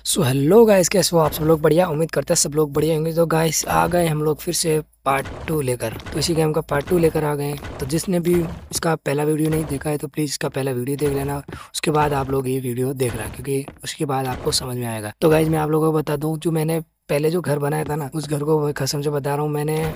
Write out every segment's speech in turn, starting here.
So hello guys, कैसे हो आप सब लोग? बढ़िया, उम्मीद करते हैं सब लोग बढ़िया होंगे। तो गाइस आ गए हम लोग फिर से पार्ट 2 लेकर। तो इसी गेम का पार्ट 2 लेकर आ गए हैं। तो जिसने भी इसका पहला वीडियो नहीं देखा है तो प्लीज़ इसका पहला वीडियो देख लेना। उसके बाद आप लोग ये वीडियो देख रहा, क्योंकि उसके बाद आपको समझ में आएगा। तो गाइस मैं आप लोगों को बता दूं, जो मैंने पहले जो घर बनाया था ना, उस घर को कसम से बता रहा हूँ, मैंने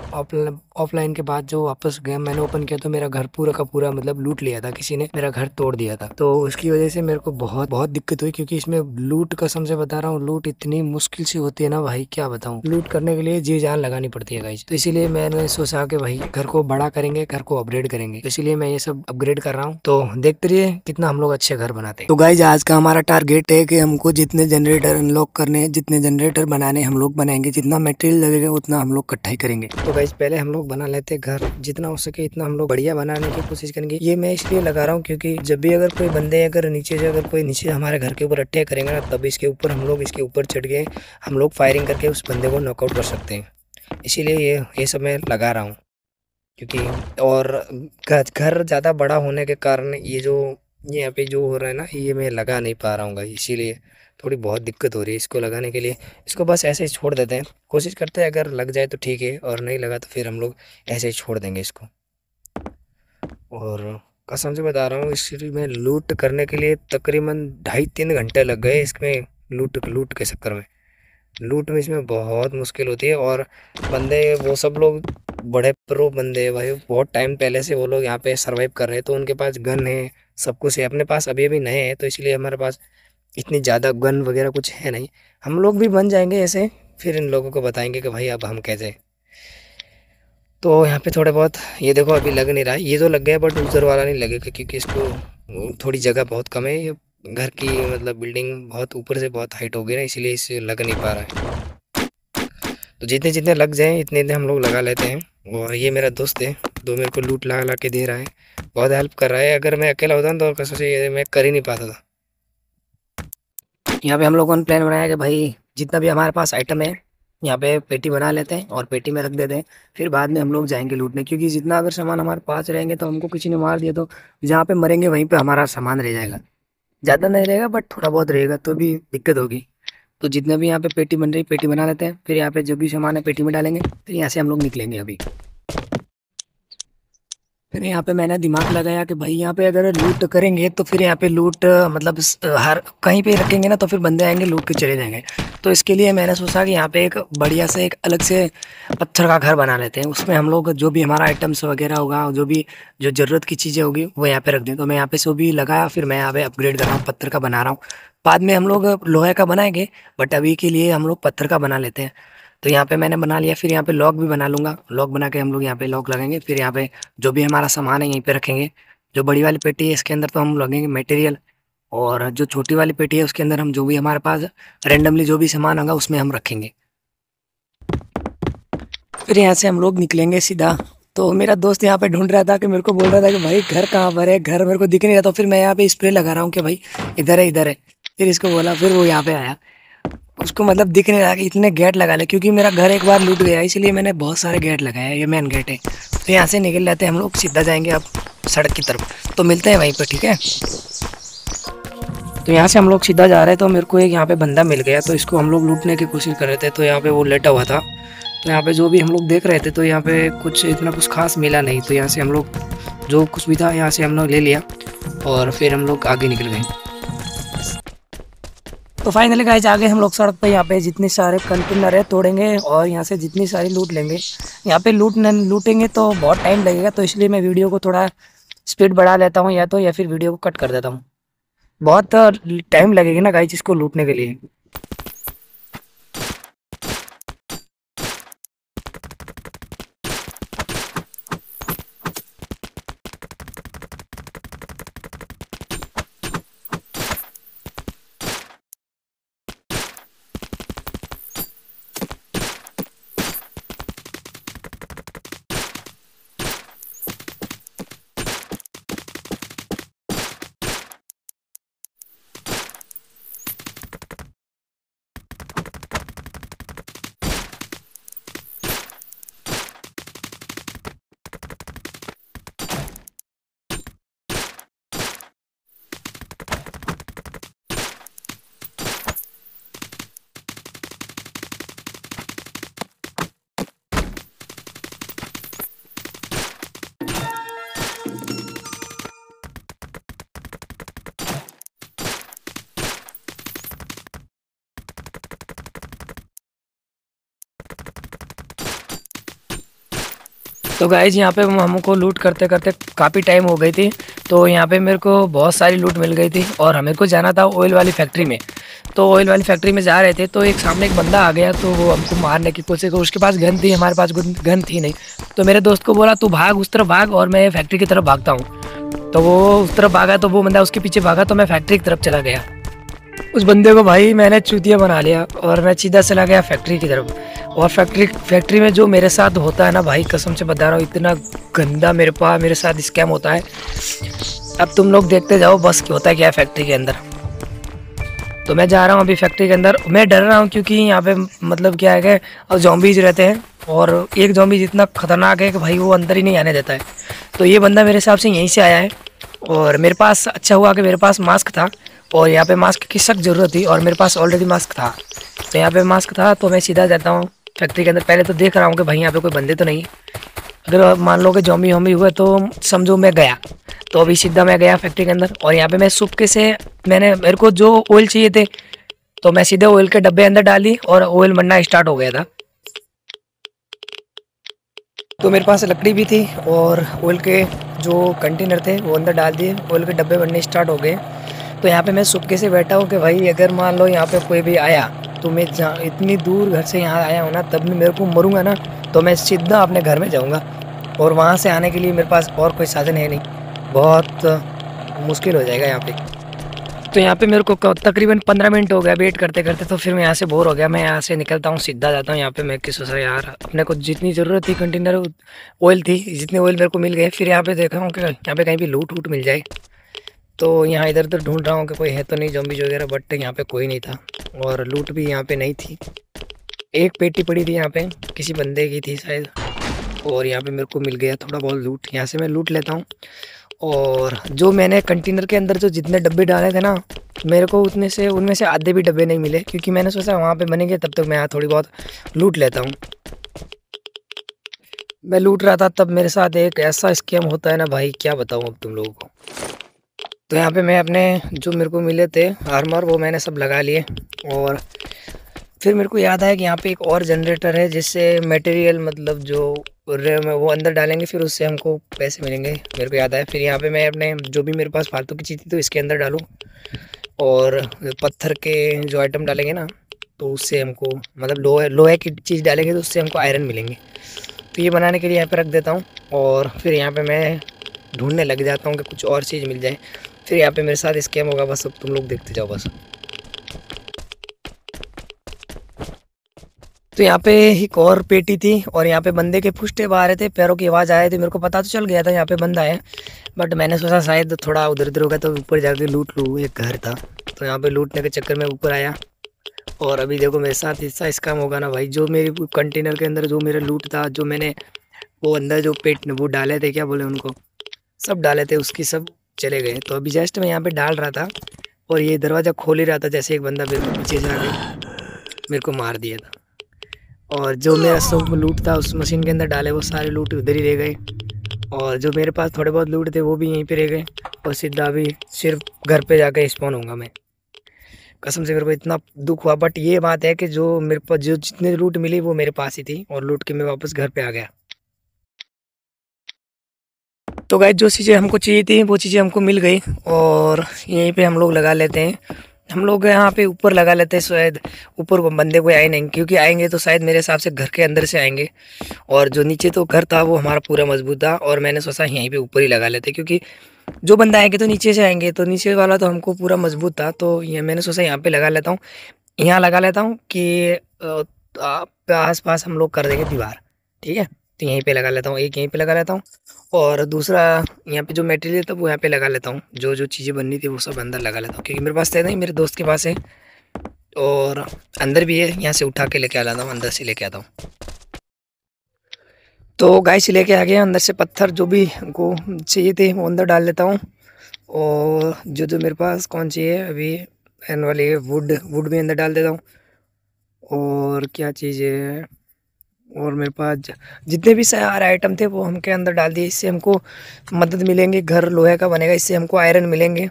ऑफलाइन के बाद जो वापस गेम मैंने ओपन किया तो मेरा घर पूरा का पूरा मतलब लूट लिया था, किसी ने मेरा घर तोड़ दिया था। तो उसकी वजह से मेरे को बहुत बहुत दिक्कत हुई, क्योंकि इसमें लूट, कसम से बता रहा हूँ, लूट इतनी मुश्किल से होती है ना भाई, क्या बताऊँ। लूट करने के लिए जी जान लगानी पड़ती है गाइस। तो इसीलिए मैंने सोचा कि भाई घर को बड़ा करेंगे, घर को अपग्रेड करेंगे। तो इसीलिए मैं ये सब अपग्रेड कर रहा हूँ। तो देखते रहिए कितना हम लोग अच्छे घर बनाते हैं। तो गाइस आज का हमारा टारगेट है कि हमको जितने जनरेटर अनलॉक करने हैं, जितने जनरेटर बनाने हम लोग बनाएंगे, जितना मटेरियल लगेगा उतना हम लोग इकट्ठा ही करेंगे। तो गाइस पहले हम लोग बना लेते हैं घर, जितना हो सके इतना हम लोग बढ़िया बनाने की कोशिश करेंगे। ये मैं इसलिए लगा रहा हूँ क्योंकि जब भी अगर कोई बंदे अगर नीचे से अगर कोई नीचे हमारे घर के ऊपर अटैक करेंगे ना, तब इसके ऊपर हम लोग इसके ऊपर चढ़ के हम लोग फायरिंग करके उस बंदे को नॉकआउट कर सकते हैं। इसीलिए ये सब मैं लगा रहा हूँ। क्योंकि और घर ज़्यादा बड़ा होने के कारण ये यहाँ पे जो हो रहा है ना, ये मैं लगा नहीं पा रहा हूँ भाई। इसीलिए थोड़ी बहुत दिक्कत हो रही है इसको लगाने के लिए। इसको बस ऐसे ही छोड़ देते हैं, कोशिश करते हैं अगर लग जाए तो ठीक है, और नहीं लगा तो फिर हम लोग ऐसे ही छोड़ देंगे इसको। और कसम से बता रहा हूँ, इस में लूट करने के लिए तकरीबन 2.5-3 घंटे लग गए इसमें। लूट लूट के चक्कर में, लूट में इसमें बहुत मुश्किल होती है। और बंदे वो सब लोग बड़े प्रो बंदे हैं भाई, बहुत टाइम पहले से वो लोग यहाँ पे सरवाइव कर रहे हैं, तो उनके पास गन है, सब कुछ है। अपने पास अभी अभी नए हैं, तो इसलिए हमारे पास इतनी ज़्यादा गन वगैरह कुछ है नहीं। हम लोग भी बन जाएंगे ऐसे, फिर इन लोगों को बताएंगे कि भाई अब हम कैसे। तो यहाँ पे थोड़े बहुत, ये देखो अभी लग नहीं रहा है, ये तो लग गया बट उधर वाला नहीं लगेगा, क्योंकि इसको थोड़ी जगह बहुत कम है। ये घर की मतलब बिल्डिंग बहुत ऊपर से बहुत हाइट हो गई ना, इसलिए इसे लग नहीं पा रहा है। तो जितने जितने लग जाएं इतने इतने हम लोग लगा लेते हैं। और ये मेरा दोस्त है, जो मेरे को लूट ला ला के दे रहा है, बहुत हेल्प कर रहा है। अगर मैं अकेला होता ना तो कसम से ये मैं कर ही नहीं पाता था। यहाँ पे हम लोगों ने प्लान बनाया कि भाई जितना भी हमारे पास आइटम है, यहाँ पे पेटी बना लेते हैं और पेटी में रख देते हैं। फिर बाद में हम लोग जाएंगे लूटने, क्योंकि जितना अगर सामान हमारे पास रहेंगे तो हमको किसी ने मार दिया तो जहाँ पे मरेंगे वहीं पे हमारा सामान रह जाएगा। ज़्यादा नहीं रहेगा बट थोड़ा बहुत रहेगा, तो भी दिक्कत होगी। तो जितना भी यहाँ पे पेटी बन रही पेटी बना लेते हैं, फिर यहाँ पे जो भी सामान है पेटी में डालेंगे, फिर यहाँ से हम लोग निकलेंगे अभी। फिर यहाँ पे मैंने दिमाग लगाया कि भाई यहाँ पे अगर लूट करेंगे तो फिर यहाँ पे लूट मतलब हर कहीं पे रखेंगे ना, तो फिर बंदे आएंगे लूट के चले जाएंगे। तो इसके लिए मैंने सोचा कि यहाँ पे एक बढ़िया से एक अलग से पत्थर का घर बना लेते हैं। उसमें हम लोग जो भी हमारा आइटम्स वगैरह होगा, जो भी जो ज़रूरत की चीज़ें होगी वो यहाँ पे रख दें। तो मैं यहाँ पे सो भी लगाया, फिर मैं यहाँ पे अपग्रेड कर रहा हूँ, पत्थर का बना रहा हूँ। बाद में हम लोग लोहे का बनाएंगे, बट अभी के लिए हम लोग पत्थर का बना लेते हैं। तो यहाँ पे मैंने बना लिया, फिर यहाँ पे लॉक भी बना लूंगा। लॉक बना के हम लोग यहाँ पे लॉक लगाएंगे, फिर यहाँ पे जो भी हमारा सामान है यहीं पे रखेंगे। जो बड़ी वाली पेटी है इसके अंदर तो हम लगेंगे मटेरियल, और जो छोटी वाली पेटी है उसके अंदर हम जो भी हमारे पास रेंडमली जो भी सामान होगा उसमें हम रखेंगे। फिर यहाँ से हम लोग निकलेंगे सीधा। तो मेरा दोस्त यहाँ पे ढूंढ रहा था, कि मेरे को बोल रहा था कि भाई घर कहाँ पर है, घर मेरे को दिख नहीं रहा। तो फिर मैं यहाँ पे स्प्रे लगा रहा हूँ कि भाई इधर है इधर है। फिर इसको बोला, फिर वो यहाँ पे आया। उसको मतलब दिख नहीं रहा कि इतने गेट लगा ले, क्योंकि मेरा घर एक बार लूट गया, इसलिए मैंने बहुत सारे गेट लगाए हैं। ये मेन गेट है। तो यहाँ से निकल जाते हैं हम लोग, सीधा जाएंगे अब सड़क की तरफ। तो मिलते हैं वहीं पर, ठीक है। तो यहाँ से हम लोग सीधा जा रहे हैं, तो मेरे को एक यहाँ पे बंदा मिल गया, तो इसको हम लोग लूटने की कोशिश कर रहे थे। तो यहाँ पे वो लेटा हुआ था, तो यहाँ पे जो भी हम लोग देख रहे थे, तो यहाँ पे कुछ इतना कुछ खास मिला नहीं। तो यहाँ से हम लोग जो कुछ भी था यहाँ से हम लोग ले लिया, और फिर हम लोग आगे निकल गए। तो फाइनली गाइस आ गए हम लोग सड़क पे। यहाँ पे जितने सारे कंटेनर है तोड़ेंगे और यहाँ से जितनी सारी लूट लेंगे। यहाँ पे लूटेंगे तो बहुत टाइम लगेगा, तो इसलिए मैं वीडियो को थोड़ा स्पीड बढ़ा लेता हूँ, या फिर वीडियो को कट कर देता हूँ। बहुत टाइम लगेगा ना गाइस इसको लूटने के लिए। तो गाइज यहाँ पे हमको लूट करते करते काफ़ी टाइम हो गई थी। तो यहाँ पे मेरे को बहुत सारी लूट मिल गई थी और हमें को जाना था ऑयल वाली फैक्ट्री में। तो ऑयल वाली फैक्ट्री में जा रहे थे तो एक सामने एक बंदा आ गया, तो वो हमको मारने की कोशिश की। उसके पास गन थी, हमारे पास गन थी नहीं। तो मेरे दोस्त को बोला तू भाग, उस तरफ भाग और मैं फैक्ट्री की तरफ भागता हूँ। तो वो उस तरफ भागा, तो वो बंदा उसके पीछे भागा, तो मैं फैक्ट्री की तरफ चला गया। उस बंदे को भाई मैंने चूतिया बना लिया और मैं सीधा चला गया फैक्ट्री की तरफ। और फैक्ट्री में जो मेरे साथ होता है ना भाई, कसम से बता रहा हूँ, इतना गंदा मेरे साथ स्कैम होता है। अब तुम लोग देखते जाओ बस होता है क्या है फैक्ट्री के अंदर। तो मैं जा रहा हूँ अभी फैक्ट्री के अंदर। मैं डर रहा हूँ क्योंकि यहाँ पे मतलब क्या है कि जॉम्बीज रहते हैं और एक जॉम्बीज इतना खतरनाक है कि भाई वो अंदर ही नहीं आने देता है। तो ये बंदा मेरे हिसाब से यहीं से आया है और मेरे पास अच्छा हुआ कि मेरे पास मास्क था और यहाँ पे मास्क की सख्त ज़रूरत थी और मेरे पास ऑलरेडी मास्क था। तो यहाँ पे मास्क था तो मैं सीधा जाता हूँ फैक्ट्री के अंदर। पहले तो देख रहा हूँ कि भाई यहाँ पे कोई बंदे तो नहीं। अगर मान लो कि जॉम्बी होम्बी हुए तो समझो मैं गया। तो अभी सीधा मैं गया फैक्ट्री के अंदर और यहाँ पे मैं सुबह से मेरे को जो ऑयल चाहिए थे तो मैं सीधे ऑयल के डब्बे अंदर डाली और ऑयल बनना स्टार्ट हो गया था। तो मेरे पास लकड़ी भी थी और ऑयल के जो कंटेनर थे वो अंदर डाल दिए, ऑयल के डब्बे बनने स्टार्ट हो गए। तो यहाँ पे मैं सुबह से बैठा हूँ कि भाई अगर मान लो यहाँ पे कोई भी आया तो मैं जहाँ इतनी दूर घर से यहाँ आया हूँ ना, तब भी मेरे को मरूंगा ना तो मैं सीधा अपने घर में जाऊँगा और वहाँ से आने के लिए मेरे पास और कोई साधन है नहीं, बहुत मुश्किल हो जाएगा यहाँ पे। तो यहाँ पे मेरे को तकरीबन 15 मिनट हो गया वेट करते करते। तो फिर मैं यहाँ से बोर हो गया, मैं यहाँ से निकलता हूँ, सीधा जाता हूँ यहाँ पे। मैं किस सोचा यार अपने को जितनी ज़रूरत थी कंटेनर ऑयल थी, जितने ऑयल मेरे को मिल गए। फिर यहाँ पे देखा हूँ कि यहाँ पे कहीं भी लूट वूट मिल जाए। तो यहाँ इधर उधर ढूंढ रहा हूँ कि कोई है तो नहीं ज़ॉम्बीज़ वगैरह, बट यहाँ पे कोई नहीं था और लूट भी यहाँ पे नहीं थी। एक पेटी पड़ी थी यहाँ पे, किसी बंदे की थी शायद, और यहाँ पे मेरे को मिल गया थोड़ा बहुत लूट। यहाँ से मैं लूट लेता हूँ और जो मैंने कंटेनर के अंदर जो जितने डब्बे डाले थे ना, मेरे को उनमें से आधे भी डब्बे नहीं मिले क्योंकि मैंने सोचा वहाँ पे बनेंगे तब तक मैं यहाँ थोड़ी बहुत लूट लेता हूँ। मैं लूट रहा था तब मेरे साथ एक ऐसा स्कैम होता है ना भाई, क्या बताऊँ अब तुम लोगों को। तो यहाँ पे मैं अपने जो मेरे को मिले थे आर्मर वो मैंने सब लगा लिए और फिर मेरे को याद आया कि यहाँ पे एक और जनरेटर है जिससे मटेरियल मतलब जो वो अंदर डालेंगे फिर उससे हमको पैसे मिलेंगे, मेरे को याद आया। फिर यहाँ पे मैं अपने जो भी मेरे पास फालतू की चीज़ थी तो इसके अंदर डालूँ और पत्थर के जो आइटम डालेंगे ना तो उससे हमको मतलब लोहे की चीज़ डालेंगे तो उससे हमको आयरन मिलेंगे। तो ये बनाने के लिए यहाँ पे रख देता हूँ और फिर यहाँ पे मैं ढूंढने लग जाता हूँ कि कुछ और चीज़ मिल जाए। फिर यहाँ पे मेरे साथ स्कैम होगा, बस अब तुम लोग देखते जाओ बस। तो यहाँ पे एक और पेटी थी और यहाँ पे बंदे के फुस्टे आ रहे थे, पैरों की आवाज़ आ रही थी। मेरे को पता तो चल गया था यहाँ पे बंदा है, बट मैंने सोचा शायद थोड़ा उधर उधर होगा तो ऊपर जाके लूट लूँ। एक घर था तो यहाँ पे लूटने के चक्कर में ऊपर आया और अभी देखो मेरे साथ ऐसा स्कैम होगा ना भाई। जो मेरे कंटेनर के अंदर जो मेरा लूट था, जो मैंने वो अंदर जो पेट वो डाले थे, क्या बोले उनको, सब डाले थे, उसकी सब चले गए। तो अभी जस्ट मैं यहाँ पे डाल रहा था और ये दरवाज़ा खोल ही रहा था, जैसे एक बंदा मेरे को पीछे जाके मेरे को मार दिया था। और जो मेरा सब लूट था उस मशीन के अंदर डाले वो सारे लूट उधर ही रह गए और जो मेरे पास थोड़े बहुत लूट थे वो भी यहीं पे रह गए। और सीधा अभी सिर्फ घर पे जाके स्पॉन होऊंगा मैं। कसम से मेरे को इतना दुख हुआ, बट ये बात है कि जो मेरे पास जो जितनी लूट मिली वो मेरे पास ही थी और लूट के मैं वापस घर पे आ गया। तो गाइस जो चीज़ें हमको चाहिए थी वो चीज़ें हमको मिल गई और यहीं पे हम लोग लगा लेते हैं। हम लोग यहाँ पे ऊपर लगा लेते हैं, शायद ऊपर को बंदे कोई आए नहीं, क्योंकि आएंगे तो शायद मेरे हिसाब से घर के अंदर से आएंगे। और जो नीचे तो घर था वो हमारा पूरा मजबूत था और मैंने सोचा यहीं पे ऊपर ही लगा लेते, क्योंकि जो बंदा आएंगे तो नीचे से आएंगे, तो नीचे वाला तो हमको पूरा मजबूत था। तो ये मैंने सोचा यहाँ पे लगा लेता हूँ, यहाँ लगा लेता हूँ कि आस पास हम लोग कर देंगे दीवार, ठीक है। तो यहीं पे लगा लेता हूँ, एक यहीं पे लगा लेता हूँ और दूसरा यहाँ पे जो मटेरियल था वो यहाँ पे लगा लेता हूँ। जो जो चीज़ें बननी थी वो सब अंदर लगा लेता हूँ, क्योंकि मेरे पास तो नहीं, मेरे दोस्त के पास है और अंदर भी है। यहाँ से उठा के लेके आ लाता हूँ, अंदर से लेके आता हूँ। तो गाय से लेके आ गया, अंदर से पत्थर जो भी को चाहिए थे वो अंदर डाल लेता हूँ और जो जो मेरे पास कौन चाहिए अभी एन वाली वुड भी अंदर डाल देता हूँ। और क्या चीज़ है, और मेरे पास जितने भी सारे आइटम थे वो हमके अंदर डाल दिए। इससे हमको मदद मिलेंगे, घर लोहे का बनेगा, इससे हमको आयरन मिलेंगे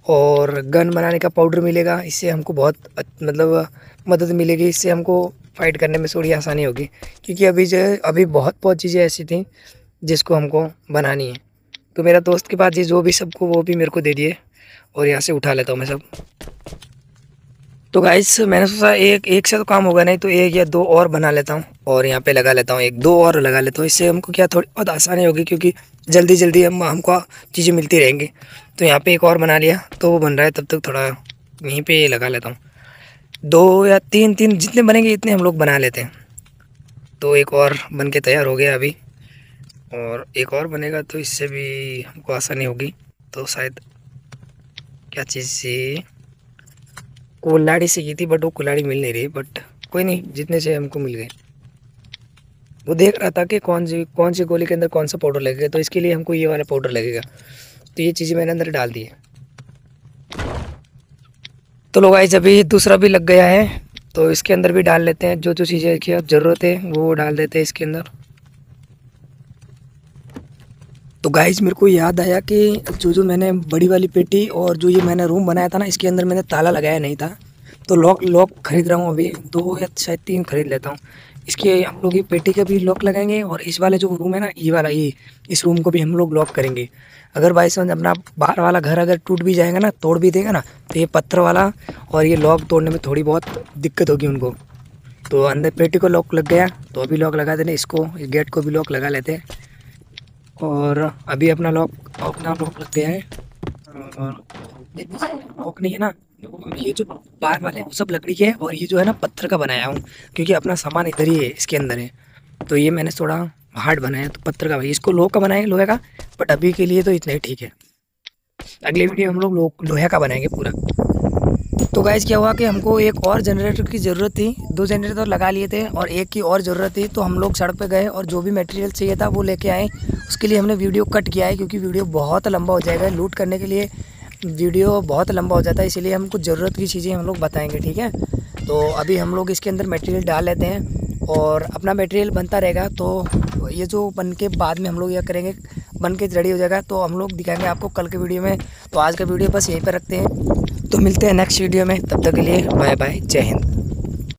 और गन बनाने का पाउडर मिलेगा, इससे हमको बहुत मतलब मदद मिलेगी। इससे हमको फाइट करने में थोड़ी आसानी होगी, क्योंकि अभी बहुत बहुत चीज़ें ऐसी थी जिसको हमको बनानी है। तो मेरा दोस्त के पास ये जो भी सबको वो भी मेरे को दे दिए और यहाँ से उठा लेता हूँ मैं सब। तो गाइस मैंने सोचा एक एक से तो काम होगा नहीं, तो एक या दो और बना लेता हूँ और यहाँ पे लगा लेता हूँ, एक दो और लगा लेता हूँ। इससे हमको क्या थोड़ी बहुत आसानी होगी, क्योंकि जल्दी जल्दी हमको चीज़ें मिलती रहेंगी। तो यहाँ पे एक और बना लिया, तो वो बन रहा है, तब तक थोड़ा यहीं पे लगा लेता हूँ। दो या तीन तीन जितने बनेंगे इतने हम लोग बना लेते हैं। तो एक और बन के तैयार हो गया अभी, और एक और बनेगा तो इससे भी हमको आसानी होगी। तो शायद क्या चीज़ से कुल्हाड़ी से की थी, बट वो कुल्हाड़ी मिल नहीं रही, बट कोई नहीं, जितने से हमको मिल गए। वो देख रहा था कि कौन सी गोली के अंदर कौन सा पाउडर लगेगा, तो इसके लिए हमको ये वाला पाउडर लगेगा। तो ये चीज़ें मैंने अंदर डाल दी है। तो लोग गाइस अभी दूसरा भी लग गया है, तो इसके अंदर भी डाल लेते हैं। जो जो चीज़ें की ज़रूरत है वो डाल देते हैं इसके अंदर। तो गाइस मेरे को याद आया कि जो मैंने बड़ी वाली पेटी और जो ये मैंने रूम बनाया था ना, इसके अंदर मैंने ताला लगाया नहीं था। तो लॉक लॉक खरीद रहा हूँ अभी, दो या शायद तीन खरीद लेता हूँ। इसके हम लोग ये पेटी का भी लॉक लगाएंगे, और इस वाले जो रूम है ना, ये वाला, ये इस रूम को भी हम लोग लॉक करेंगे। अगर बाई चांस अपना बाहर वाला घर अगर टूट भी जाएगा ना, तोड़ भी देगा ना, तो ये पत्थर वाला और ये लॉक तोड़ने में थोड़ी बहुत दिक्कत होगी उनको। तो अंदर पेटी को लॉक लग गया, तो अभी लॉक लगा देने इसको, इस गेट को भी लॉक लगा लेते हैं। और अभी अपना लॉक लग गया है। और लॉक नहीं है ना, ये जो बाहर वाले वो सब लकड़ी के है, और ये जो है ना पत्थर का बनाया हूँ, क्योंकि अपना सामान इधर ही है, इसके अंदर है। तो ये मैंने थोड़ा हार्ड बनाया, तो पत्थर का भाई, इसको लोहे का बनाएंगे, लोहे का। बट अभी के लिए तो इतना ही ठीक है। अगले वीडियो हम लोग लोहे का बनाएंगे पूरा। तो गाइज क्या हुआ कि हमको एक और जनरेटर की ज़रूरत थी, दो जनरेटर लगा लिए थे और एक की और ज़रूरत थी। तो हम लोग सड़क पे गए और जो भी मटेरियल चाहिए था वो लेके आए। उसके लिए हमने वीडियो कट किया है, क्योंकि वीडियो बहुत लंबा हो जाएगा। लूट करने के लिए वीडियो बहुत लंबा हो जाता है, इसीलिए हम कुछ ज़रूरत की चीज़ें हम लोग बताएंगे, ठीक है। तो अभी हम लोग इसके अंदर मटेरियल डाल लेते हैं और अपना मटेरियल बनता रहेगा। तो ये जो बन के बाद में हम लोग यह करेंगे, बन के रेडी हो जाएगा तो हम लोग दिखाएंगे आपको कल के वीडियो में। तो आज का वीडियो बस यहीं पर रखते हैं, तो मिलते हैं नेक्स्ट वीडियो में। तब तक के लिए बाय बाय, जय हिंद।